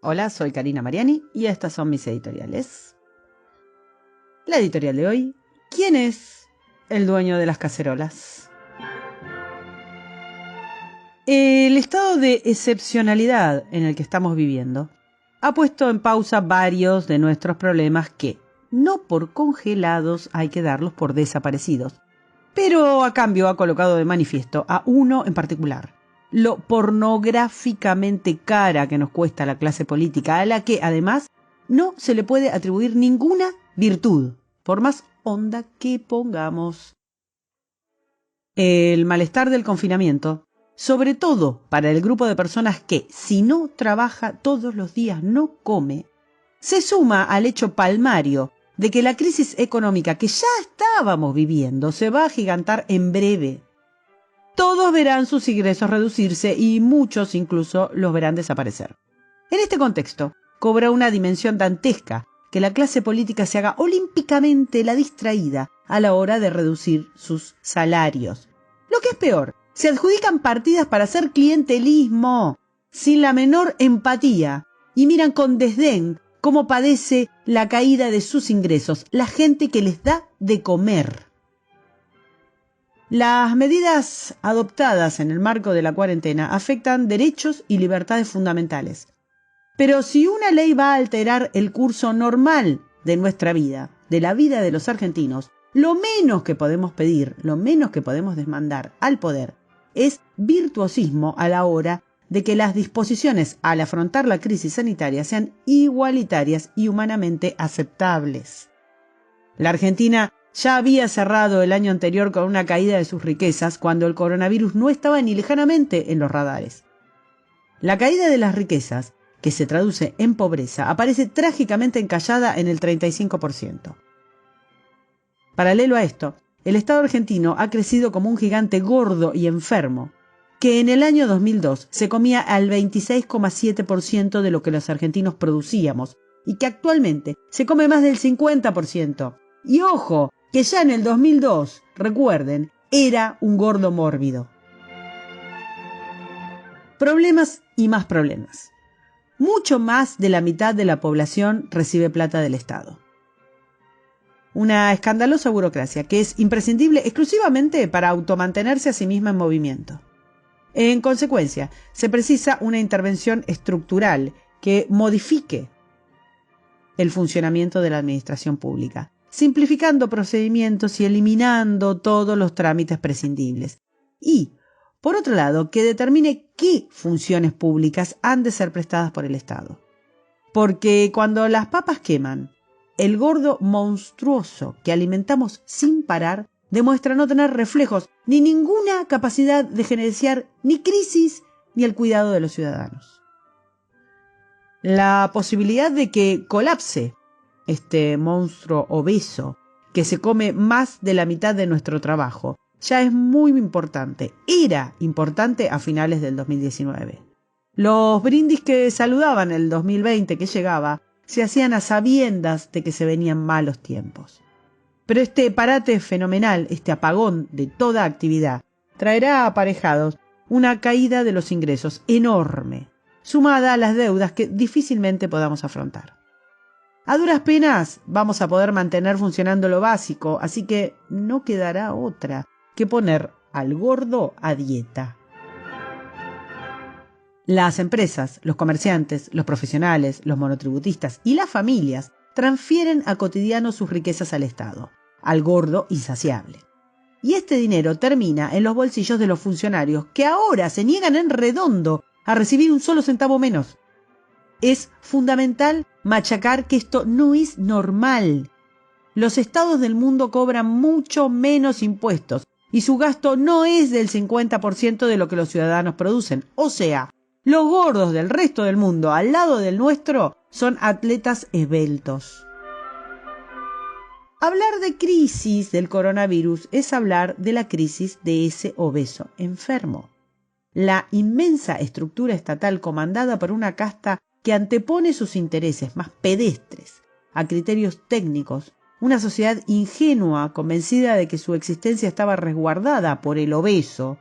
Hola, soy Karina Mariani y estas son mis editoriales. La editorial de hoy: ¿quién es el dueño de las cacerolas? El estado de excepcionalidad en el que estamos viviendo ha puesto en pausa varios de nuestros problemas que, no por congelados, hay que darlos por desaparecidos, pero a cambio ha colocado de manifiesto a uno en particular: lo pornográficamente cara que nos cuesta la clase política, a la que, además, no se le puede atribuir ninguna virtud, por más honda que pongamos. El malestar del confinamiento, sobre todo para el grupo de personas que, si no trabaja todos los días, no come, se suma al hecho palmario de que la crisis económica que ya estábamos viviendo se va a agigantar en breve. Todos verán sus ingresos reducirse y muchos incluso los verán desaparecer. En este contexto, cobra una dimensión dantesca que la clase política se haga olímpicamente la distraída a la hora de reducir sus salarios. Lo que es peor, se adjudican partidas para hacer clientelismo, sin la menor empatía, y miran con desdén cómo padece la caída de sus ingresos la gente que les da de comer. Las medidas adoptadas en el marco de la cuarentena afectan derechos y libertades fundamentales. Pero si una ley va a alterar el curso normal de nuestra vida, de la vida de los argentinos, lo menos que podemos pedir, lo menos que podemos demandar al poder es virtuosismo a la hora de que las disposiciones al afrontar la crisis sanitaria sean igualitarias y humanamente aceptables. La Argentina ya había cerrado el año anterior con una caída de sus riquezas cuando el coronavirus no estaba ni lejanamente en los radares. La caída de las riquezas, que se traduce en pobreza, aparece trágicamente encallada en el 35%. Paralelo a esto, el Estado argentino ha crecido como un gigante gordo y enfermo, que en el año 2002 se comía al 26,7% de lo que los argentinos producíamos y que actualmente se come más del 50%. Y ojo, que ya en el 2002, recuerden, era un gordo mórbido. Problemas y más problemas. Mucho más de la mitad de la población recibe plata del Estado. Una escandalosa burocracia que es imprescindible exclusivamente para automantenerse a sí misma en movimiento. En consecuencia, se precisa una intervención estructural que modifique el funcionamiento de la administración pública, simplificando procedimientos y eliminando todos los trámites prescindibles. Y, por otro lado, que determine qué funciones públicas han de ser prestadas por el Estado. Porque cuando las papas queman, el gordo monstruoso que alimentamos sin parar demuestra no tener reflejos ni ninguna capacidad de gerenciar ni crisis ni el cuidado de los ciudadanos. La posibilidad de que colapse este monstruo obeso que se come más de la mitad de nuestro trabajo ya es muy importante. Era importante a finales del 2019. Los brindis que saludaban el 2020 que llegaba se hacían a sabiendas de que se venían malos tiempos. Pero este parate fenomenal, este apagón de toda actividad, traerá aparejados una caída de los ingresos enorme, sumada a las deudas que difícilmente podamos afrontar. A duras penas vamos a poder mantener funcionando lo básico, así que no quedará otra que poner al gordo a dieta. Las empresas, los comerciantes, los profesionales, los monotributistas y las familias transfieren a cotidiano sus riquezas al Estado, al gordo insaciable. Y este dinero termina en los bolsillos de los funcionarios que ahora se niegan en redondo a recibir un solo centavo menos. Es fundamental machacar que esto no es normal. Los estados del mundo cobran mucho menos impuestos y su gasto no es del 50% de lo que los ciudadanos producen. O sea, los gordos del resto del mundo al lado del nuestro son atletas esbeltos. Hablar de crisis del coronavirus es hablar de la crisis de ese obeso enfermo. La inmensa estructura estatal comandada por una casta que antepone sus intereses más pedestres a criterios técnicos, una sociedad ingenua convencida de que su existencia estaba resguardada por el obeso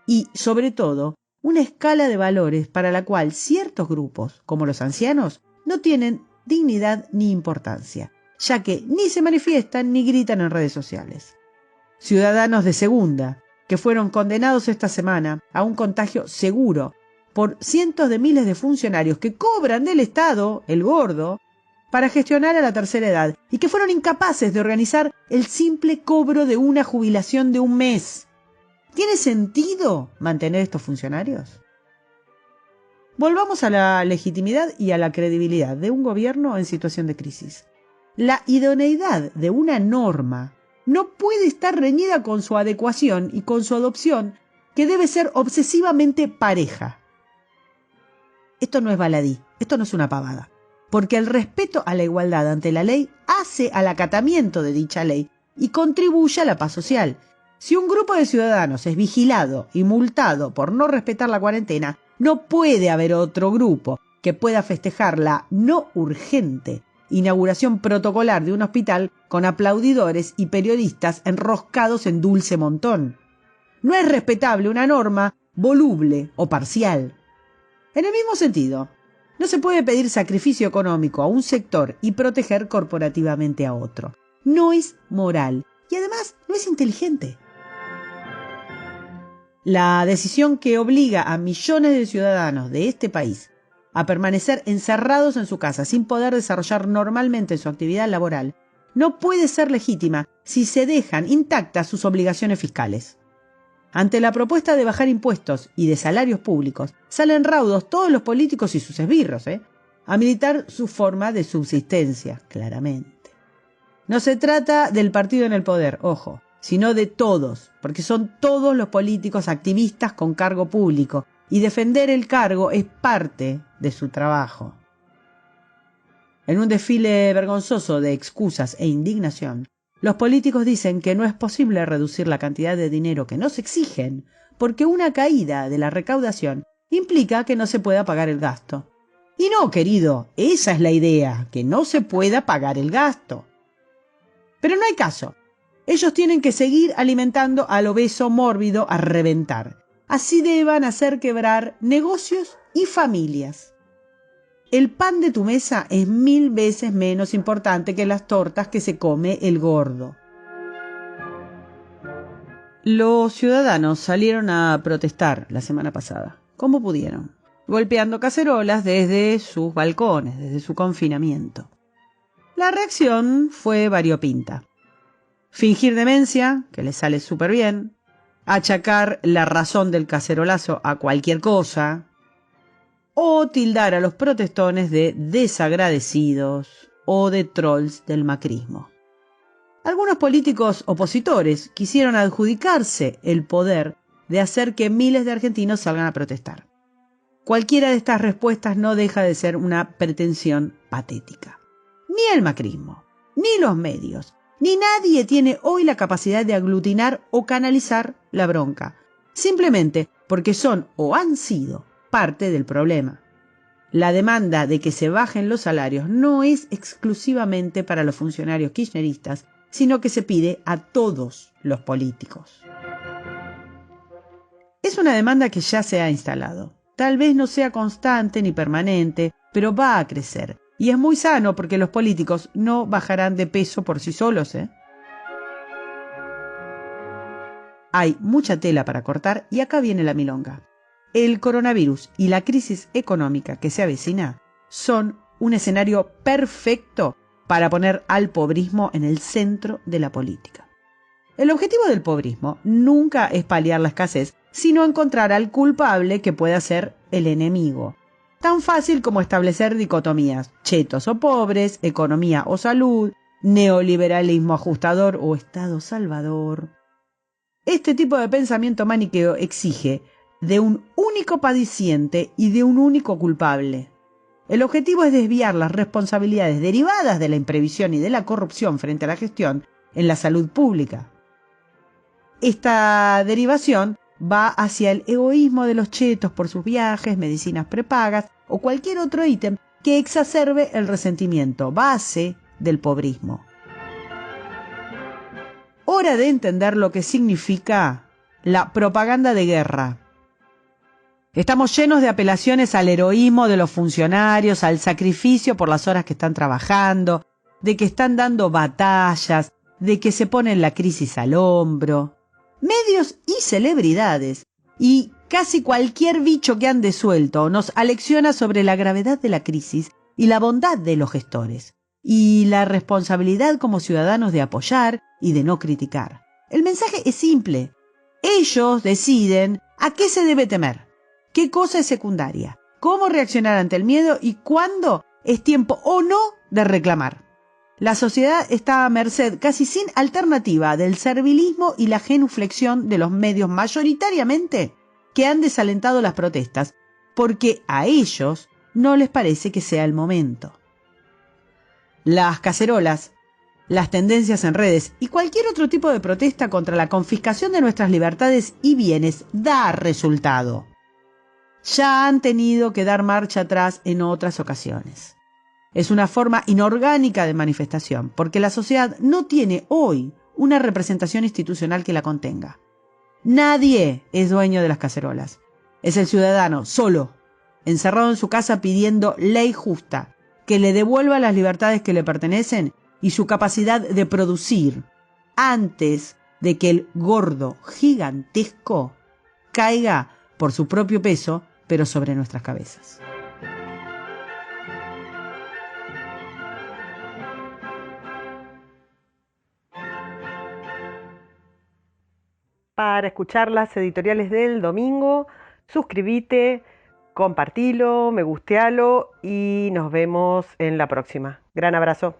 y, sobre todo, una escala de valores para la cual ciertos grupos, como los ancianos, no tienen dignidad ni importancia, ya que ni se manifiestan ni gritan en redes sociales. Ciudadanos de segunda, que fueron condenados esta semana a un contagio seguro por cientos de miles de funcionarios que cobran del Estado, el gordo, para gestionar a la tercera edad y que fueron incapaces de organizar el simple cobro de una jubilación de un mes. ¿Tiene sentido mantener estos funcionarios? Volvamos a la legitimidad y a la credibilidad de un gobierno en situación de crisis. La idoneidad de una norma no puede estar reñida con su adecuación y con su adopción, que debe ser obsesivamente pareja. Esto no es baladí, esto no es una pavada, porque el respeto a la igualdad ante la ley hace al acatamiento de dicha ley y contribuye a la paz social. Si un grupo de ciudadanos es vigilado y multado por no respetar la cuarentena, no puede haber otro grupo que pueda festejar la no urgente inauguración protocolar de un hospital con aplaudidores y periodistas enroscados en dulce montón. No es respetable una norma voluble o parcial. En el mismo sentido, no se puede pedir sacrificio económico a un sector y proteger corporativamente a otro. No es moral y además no es inteligente. La decisión que obliga a millones de ciudadanos de este país a permanecer encerrados en su casa sin poder desarrollar normalmente su actividad laboral no puede ser legítima si se dejan intactas sus obligaciones fiscales. Ante la propuesta de bajar impuestos y de salarios públicos, salen raudos todos los políticos y sus esbirros, a militar su forma de subsistencia, claramente. No se trata del partido en el poder, ojo, sino de todos, porque son todos los políticos activistas con cargo público, y defender el cargo es parte de su trabajo. En un desfile vergonzoso de excusas e indignación, los políticos dicen que no es posible reducir la cantidad de dinero que nos exigen, porque una caída de la recaudación implica que no se pueda pagar el gasto. Y no, querido, esa es la idea, que no se pueda pagar el gasto. Pero no hay caso. Ellos tienen que seguir alimentando al obeso mórbido a reventar. Así deban hacer quebrar negocios y familias. El pan de tu mesa es 1000 veces menos importante que las tortas que se come el gordo. Los ciudadanos salieron a protestar la semana pasada, como pudieron, golpeando cacerolas desde sus balcones, desde su confinamiento. La reacción fue variopinta. Fingir demencia, que les sale súper bien, achacar la razón del cacerolazo a cualquier cosa, o tildar a los protestones de desagradecidos o de trolls del macrismo. Algunos políticos opositores quisieron adjudicarse el poder de hacer que miles de argentinos salgan a protestar. Cualquiera de estas respuestas no deja de ser una pretensión patética. Ni el macrismo, ni los medios, ni nadie tiene hoy la capacidad de aglutinar o canalizar la bronca, simplemente porque son o han sido parte del problema. La demanda de que se bajen los salarios no es exclusivamente para los funcionarios kirchneristas, sino que se pide a todos los políticos. Es una demanda que ya se ha instalado. Tal vez no sea constante ni permanente, pero va a crecer. Y es muy sano porque los políticos no bajarán de peso por sí solos, Hay mucha tela para cortar y acá viene la milonga. El coronavirus y la crisis económica que se avecina son un escenario perfecto para poner al pobrismo en el centro de la política. El objetivo del pobrismo nunca es paliar la escasez, sino encontrar al culpable que pueda ser el enemigo. Tan fácil como establecer dicotomías, chetos o pobres, economía o salud, neoliberalismo ajustador o Estado salvador. Este tipo de pensamiento maniqueo exige de un único padeciente y de un único culpable. El objetivo es desviar las responsabilidades derivadas de la imprevisión y de la corrupción frente a la gestión en la salud pública. Esta derivación va hacia el egoísmo de los chetos por sus viajes, medicinas prepagas o cualquier otro ítem que exacerbe el resentimiento, base del pobrismo. Hora de entender lo que significa la propaganda de guerra. Estamos llenos de apelaciones al heroísmo de los funcionarios, al sacrificio por las horas que están trabajando, de que están dando batallas, de que se ponen la crisis al hombro. Medios y celebridades, y casi cualquier bicho que ande suelto, nos alecciona sobre la gravedad de la crisis y la bondad de los gestores, y la responsabilidad como ciudadanos de apoyar y de no criticar. El mensaje es simple. Ellos deciden a qué se debe temer, qué cosa es secundaria, cómo reaccionar ante el miedo y cuándo es tiempo o no de reclamar. La sociedad está a merced, casi sin alternativa, del servilismo y la genuflexión de los medios mayoritariamente que han desalentado las protestas, porque a ellos no les parece que sea el momento. Las cacerolas, las tendencias en redes y cualquier otro tipo de protesta contra la confiscación de nuestras libertades y bienes da resultado. Ya han tenido que dar marcha atrás en otras ocasiones. Es una forma inorgánica de manifestación, porque la sociedad no tiene hoy una representación institucional que la contenga. Nadie es dueño de las cacerolas. Es el ciudadano, solo, encerrado en su casa pidiendo ley justa, que le devuelva las libertades que le pertenecen y su capacidad de producir, antes de que el gordo gigantesco caiga por su propio peso, pero sobre nuestras cabezas. Para escuchar las editoriales del domingo, suscríbete, compartilo, me gustealo y nos vemos en la próxima. Gran abrazo.